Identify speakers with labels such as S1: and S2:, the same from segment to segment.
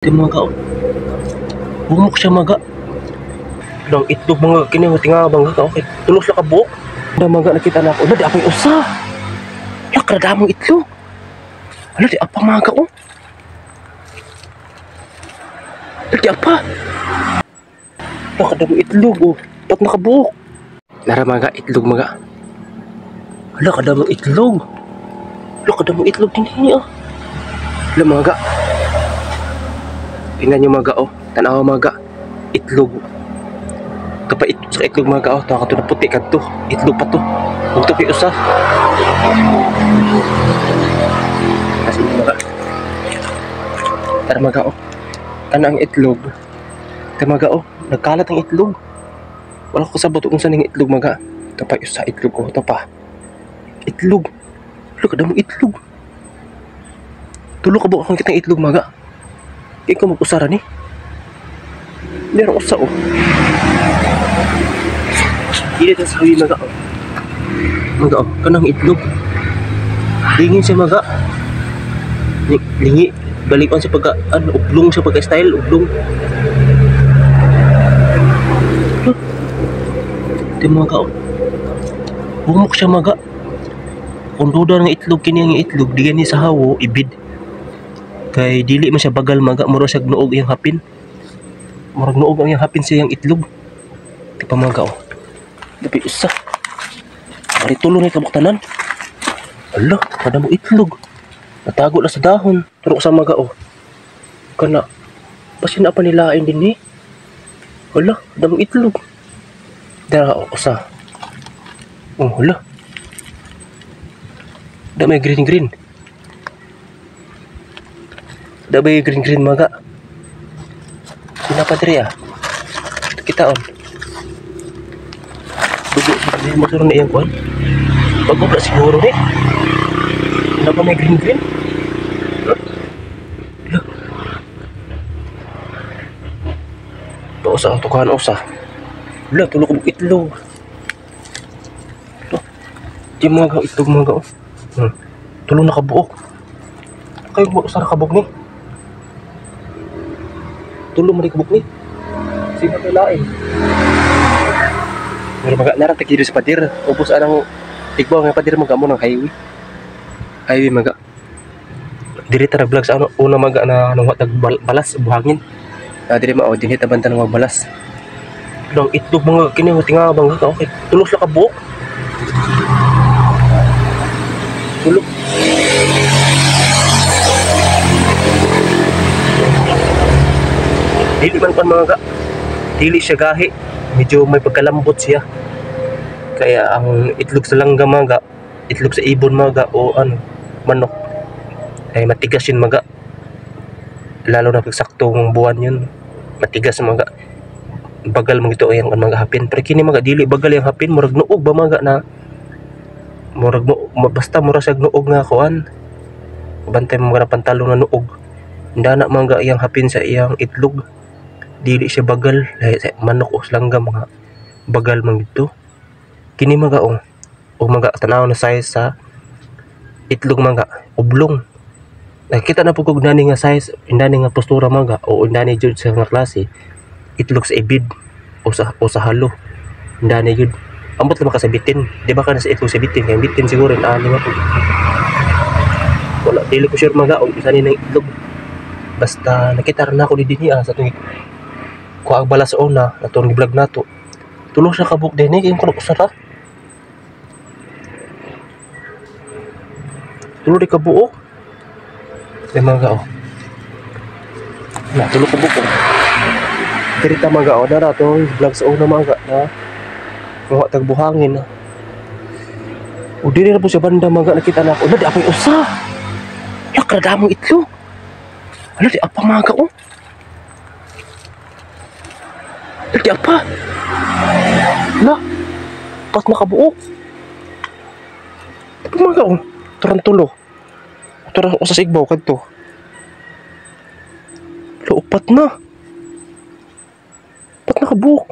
S1: Di mga ka, bumok siya maga. Dang itlog mga kini tinga bang ka okay. Tulos la ka buok. Da maga nakita na ako. Di apoy usa. Lakrada mong itlog. Ala di apa maga oh. Di apa. Lakrada mong itlog oh. Pat nakabuok. Nara maga itlog maga. Ala kada mong itlog. Lakrada mong itlog din niya. Ala maga. Tingnan nyo maga oh, tanawa maga, itlog. Kapag sa itlog maga oh, taka to na puti ka to, itlog pa to. Huwag to piusa. Kasi maga. Tara maga oh, tana ang itlog. Tara maga oh, nagkalat ang itlog. Wala ko sabot kung saan ang itlog maga. Ito pa sa itlog oh, ito pa. Itlog. Look, ada mo itlog. Tulo ka ba akong kitang itlog maga? Ikaw mag-usara ni. Meron usa oh. Dili ta sawi maga oh. Maga oh, kanang itlog. Lingin siya maga. Lingi, balikan sa pagka ublong sa pagka-style, ublong. Di maga oh. Bumok siya maga. Kung duda ng itlog kini ang itlog, di gani sa hawo ibid. Kay dili man siya bagal maga, mura siya nuog iyang hapin. Murag nuog ang iyang hapin siya yung itlog. Di pa maga oh. Dapi isa. Ari tulo ni kabuktanan. Ala, kada mo itlog. Natago na sa dahon. Pero sa maga oh. Kana. Basin na pa nilain din ni. Ala, kada mo itlog. Dara oh, usa. Oh, ala. Da may green. Dabay green maga. Pinapadri ah. Kita on. Dugo sa motor na iyang kuan. Bago na siguro ni. Hindi pa may green. Look. Pausa ang tukahan usa. Wala, tulog ko itlog. Di mga itlog mga oh. Tulong nakabuok. Kayo mo sa nakabuk ni. Tulong mo nakabuk ni. Sino kayo lain? Pero maga narang takido sa padir. Ubus anang tigbaw ng padir maga mo ng highway. Highway maga. Diri ta nag-vlog sa ano una maga na nang watag balas buhangin. Diri mao dinhi ta banta ng balas. Dang itlog mga kini tinga bang ka okay. Tulos la ka buok. Tulog. Dili man kon mga dili siya gahi, medyo may pagkalambot siya. Kaya ang itlog sa langga maga, itlog sa ibon maga o ano, manok ay matigas yun maga. Lalo na pag saktong buwan yun, matigas maga. Bagal mo ito yung mga hapin. Pero kini maga dili bagal yung hapin, murag nuog ba maga na murag no, basta mura siya nuog nga kuan. Bantay mo mga pantalon na nuog. Ndana maga yang hapin sa iyang itlog. Dili siya bagal sa manok o langga mga bagal man dito. Kini maga o maga tanaw na size sa itlog maga oblong. Nakita na pugog nani nga size, indani nga postura maga o indani jud sa nga klase. Itlog sa ibid o sa halo. Indani jud. Ambot naman ka sa bitin. Di ba ka na sa itlog sa bitin? Kaya bitin siguro na ano nga po. Wala, dili ko sure maga o isa ni ng itlog. Basta nakita rin ako ni Dini sa itong kuha ang balas o na itong vlog na to. Tulong siya kabuk din eh. Kayong kulok usara. Tulong di kabuok. May mga o. Na, tulong kabuk o. Kirita mga o. Nara itong vlog sa una mga na mga tagbuhangin. O di na po siya banda mga nakita na ako. Di apoy usa. Lakrada mong itlog. Ano di apa maga oh? Di apa? Na? Pas nakabuok. Apa maga oh? Turang tulo. Turang usas igbaw kadto. Upat na. Upat nakabuok.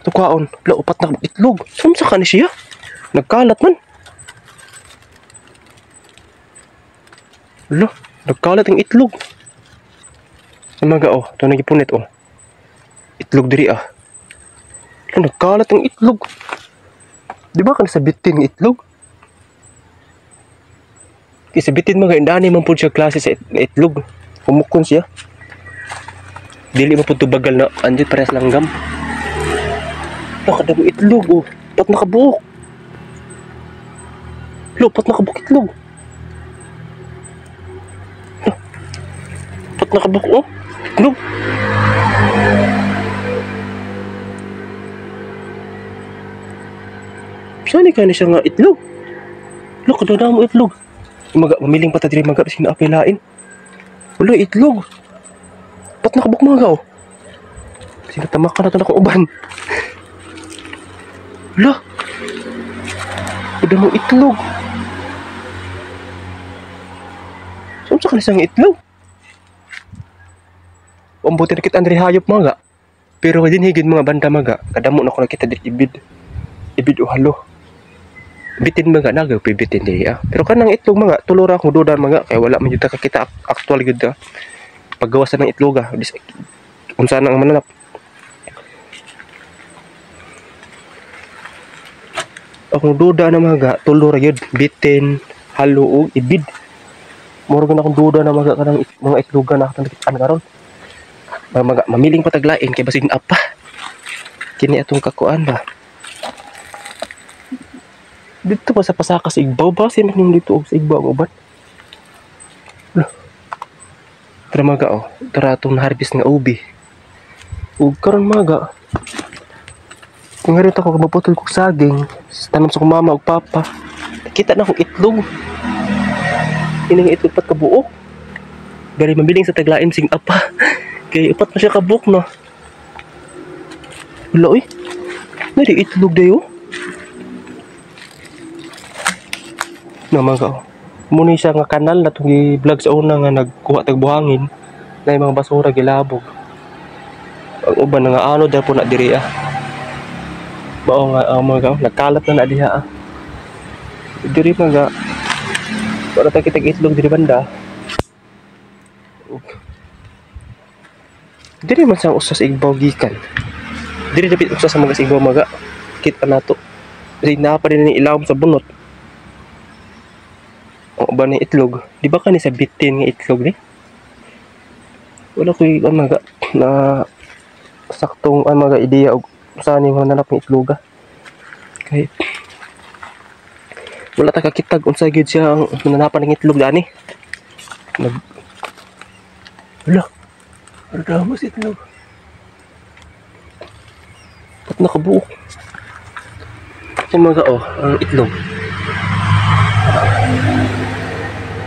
S1: Tukaon. Upat na itlog. Sumsa ka ni siya? Nagkalat man. Ala, nagkalat ang itlog. Maga oh, ito nagipunit oh. Itlog diri ah. Ano, nagkalat ang itlog. Di ba ka nasabitin ng itlog? Isabitin mga indani man po siya klase sa itlog. Humukon siya. Dili mo po bagal na andit parehas langgam. Nakadamo itlog oh. Pat nakabuok. Pat nakabuok itlog. Pat nakabuok oh. Itlog. Saan ka na siya nga itlog? Kadadamo itlog. Mamiling pa ta diri maga sin apilain. Wala itlog. Pat nakabuk mga oh. Sinatamak ka na ito na kong uban. Wala. Kadadamo itlog. Saan sa kanisang itlog? Pambuti na kita Andre hayop mga. Pero dinhigid mga banda mga. Kadamo na ko nakita diri ibid. Ibid o halo. Bitin mga nagaw pibitin diri ah. Pero kanang itlog mga tulora akong dudan mga kay wala man jud ta kakita aktual gyud ah. Paggawasan ng itlog ah. Unsa nang mananap. Akong duda na mga tulora gyud bitin halo og ibid. Mura gyud akong duda na mga kanang mga itlogan na nakitaan karon. Mga mamiling pataglain kay basin apa. Kini atong kakuan ba. Dito pa sa pasaka sa igbaw ba? Sino yung dito sa igbaw ang uban? Tara mga oh. Tara itong harvest nga ubi. Huwag karon mga. Kung nga rin ako maputol kong saging. Tanong sa kong mama o papa. Nakita na akong itlog. Hindi nga itlog pat kabuok. Gari mamiling sa taglain sing apa. Kaya upat na siya kabuok no. Wala oy. Nari itlog dayo. Na mga muna siya nga kanal na itong i-vlog sa una nga nagkuha tagbuhangin na yung mga basura gilabog. Ang uban nga ano dahil po na diri ah. Bao nga mga nagkalat na diha ah. Diri mga wala tayo kitag itlog diri banda. Diri man sa usa sa igbaw gikan. Diri dapat usa sa mga igbaw mga kita nato. Kasi napa din ni ilawom sa bunot. O ba ni itlog? Di ba ka ni sa bitin nga itlog ni? Wala ko yung mga na saktong mga ideya o saan yung nanap ng itloga. Kaya wala ta kakitag unsa gyud siya ang nananapan ng itlog dani. Wala. Wala mo si itlog. Pat nakabuok. Sa mga ang itlog.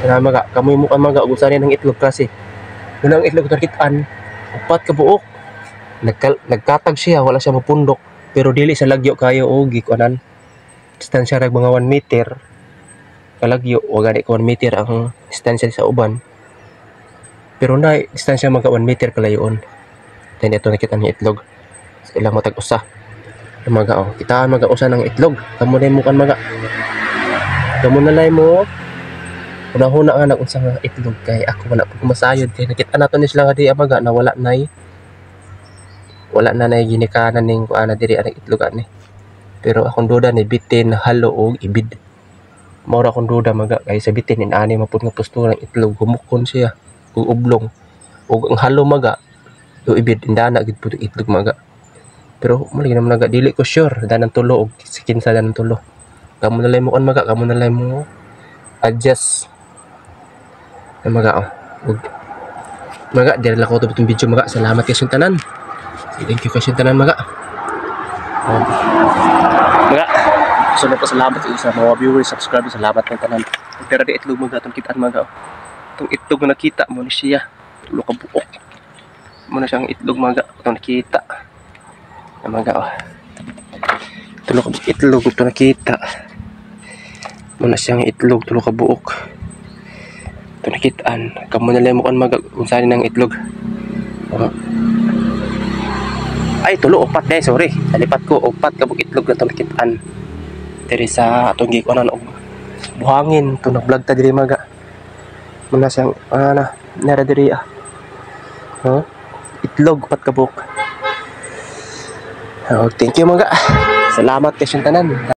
S1: Kaya mga, kamoy mo ka mga ugusan ng itlog kasi unang itlog nakitaan, upat ka buok. Nagkatag siya, wala siya mapundok. Pero dili sa lagyo kayo o gikuanan. Distansya rag mga 1 meter. Kalagyo, wag gani ko 1 meter ang distansya sa uban. Pero na, distansya mga 1 meter kalayoon. Then ito nakita ng itlog. Sa ilang matag usa. Mga kitaan mga usa ng itlog. Kamu na mo kan mga. Kamu na lay mo. Una-una nga nag-unsa nga itlog kay ako wala po kumasayod kay nakita nato ni sila nga di amaga na wala na ginikanan ning kuana diri ang itlog ani. Pero akong duda ni bitin halo og ibid. Mao ra akong duda maga kay sa bitin inani mapud nga postura ng itlog humukon siya ug ublong. Ug ang halo maga o ibid indana gid pud itlog maga. Pero mo lagi naman naga dili ko sure danang tulo og kinsa danang tulo. Kamo na lay mo kan maga, kamo na lay mo adjust. Mga diri lang ko itong video mga. Salamat kayo sa tanan. Thank you kayo sa tanan mga. Mga sunod pa salamat sa mga viewers, subscribers. Salamat kayo tanan. Pero di itlog mga itong kitaan mga. Itong itlog na nakita mo na siya. Tulo ka buok. Muna siyang itlog mga itong nakita. Mga tulo ka itlog itong nakita. Muna siyang itlog tulo ka buok. Ito nakitaan. Kamu na lang mo kan mag-unsanin ng itlog. Ay, tulo, upat eh. Sorry. Nalipat ko. Upat kabuk itlog na ito nakitaan. Diri sa atong gikuanan og buhangin. Ito nag-vlog ta diri maga. Muna siyang, nara diri ah. itlog upat kabuk. Oh, thank you mga. Salamat kay tanan.